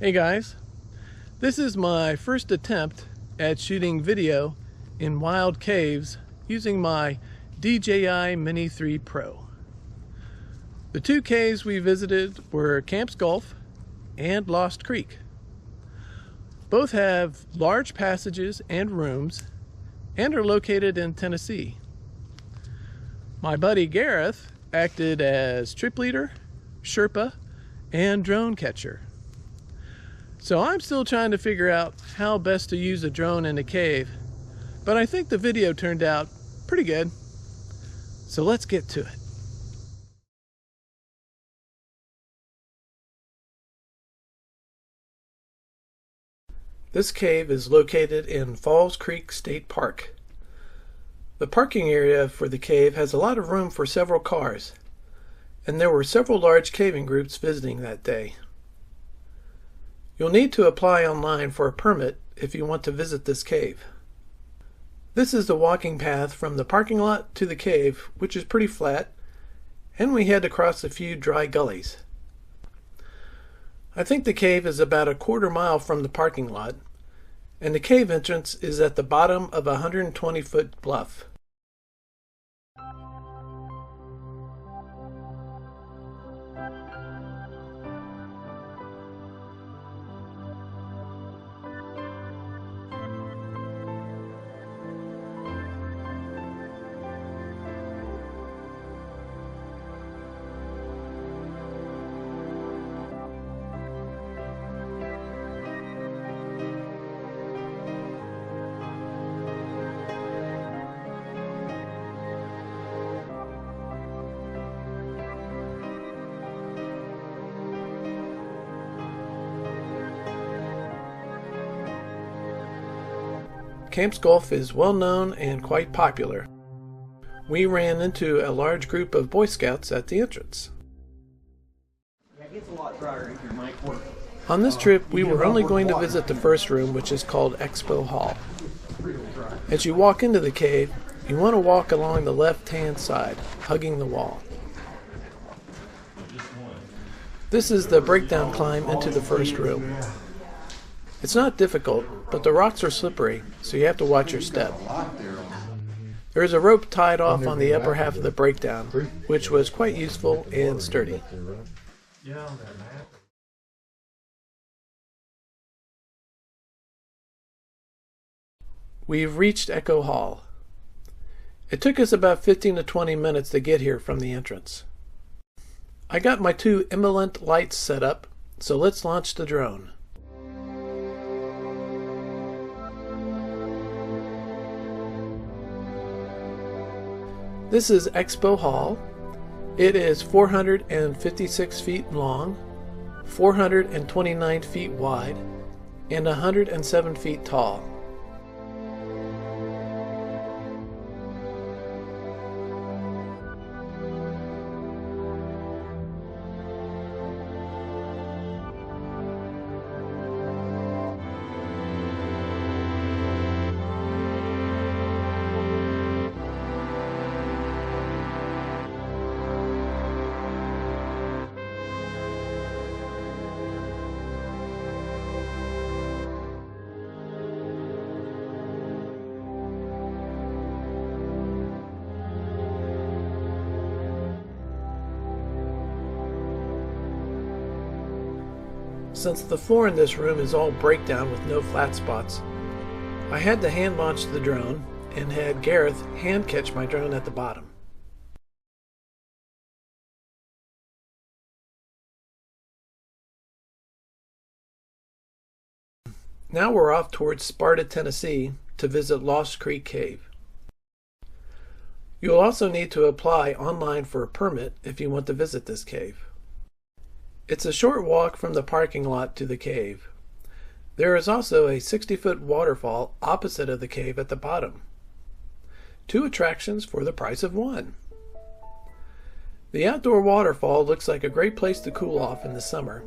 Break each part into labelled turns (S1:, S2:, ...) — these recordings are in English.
S1: Hey guys, this is my first attempt at shooting video in wild caves using my DJI Mini 3 Pro. The two caves we visited were Camps Gulf and Lost Creek. Both have large passages and rooms and are located in Tennessee. My buddy Gareth acted as trip leader, Sherpa, and drone catcher. So I'm still trying to figure out how best to use a drone in a cave, but I think the video turned out pretty good. So let's get to it. This cave is located in Falls Creek State Park. The parking area for the cave has a lot of room for several cars, and there were several large caving groups visiting that day. You'll need to apply online for a permit if you want to visit this cave. This is the walking path from the parking lot to the cave, which is pretty flat, and we had to cross a few dry gullies. I think the cave is about a quarter mile from the parking lot, and the cave entrance is at the bottom of a 120-foot bluff. Camps Gulf is well known and quite popular. We ran into a large group of Boy Scouts at the entrance. On this trip, we were only going to visit the first room, which is called Expo Hall. As you walk into the cave, you want to walk along the left-hand side, hugging the wall. This is the breakdown climb into the first room. It's not difficult, but the rocks are slippery, so you have to watch your step. There is a rope tied off on the upper half of the breakdown, which was quite useful and sturdy. We've reached Echo Hall. It took us about 15 to 20 minutes to get here from the entrance. I got my two Emelent lights set up, so let's launch the drone. This is Expo Hall. It is 456 feet long, 429 feet wide, and 107 feet tall. Since the floor in this room is all breakdown with no flat spots, I had to hand launch the drone and had Gareth hand catch my drone at the bottom. Now we're off towards Sparta, Tennessee to visit Lost Creek Cave. You'll also need to apply online for a permit if you want to visit this cave. It's a short walk from the parking lot to the cave. There is also a 60-foot waterfall opposite of the cave at the bottom. Two attractions for the price of one. The outdoor waterfall looks like a great place to cool off in the summer.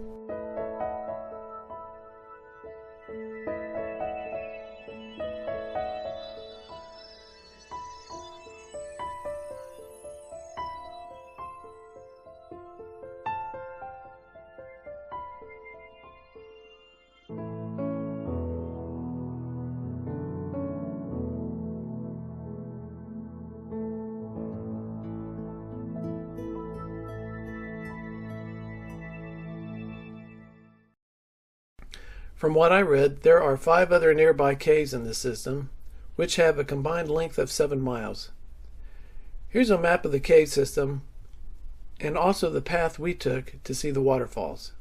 S1: From what I read, there are 5 other nearby caves in this system, which have a combined length of 7 miles. Here's a map of the cave system, and also the path we took to see the waterfalls.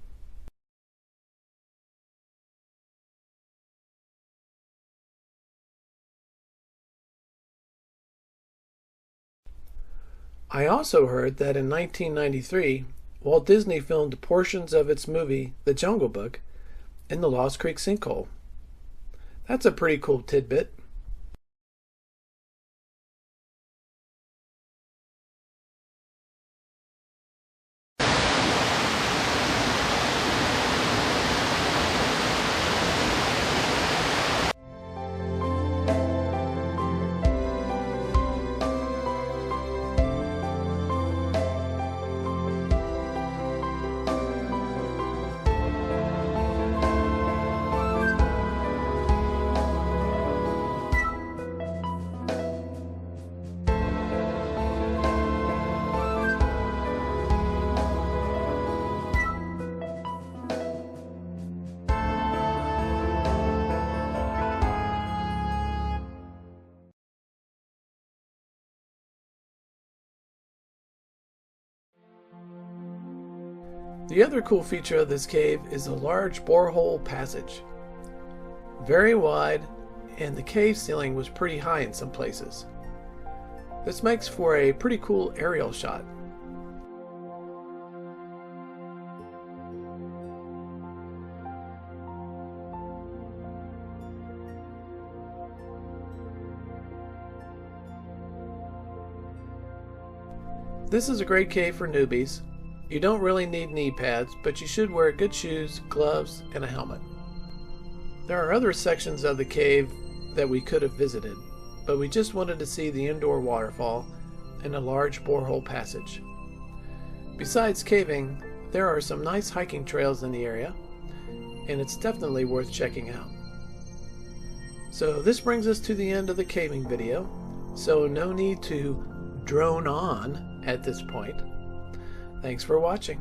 S1: I also heard that in 1993, Walt Disney filmed portions of its movie, The Jungle Book, in the Lost Creek sinkhole. That's a pretty cool tidbit. The other cool feature of this cave is a large borehole passage. Very wide, and the cave ceiling was pretty high in some places. This makes for a pretty cool aerial shot. This is a great cave for newbies. You don't really need knee pads, but you should wear good shoes, gloves, and a helmet. There are other sections of the cave that we could have visited, but we just wanted to see the indoor waterfall and a large borehole passage. Besides caving, there are some nice hiking trails in the area, and it's definitely worth checking out. So this brings us to the end of the caving video, so no need to drone on at this point. Thanks for watching.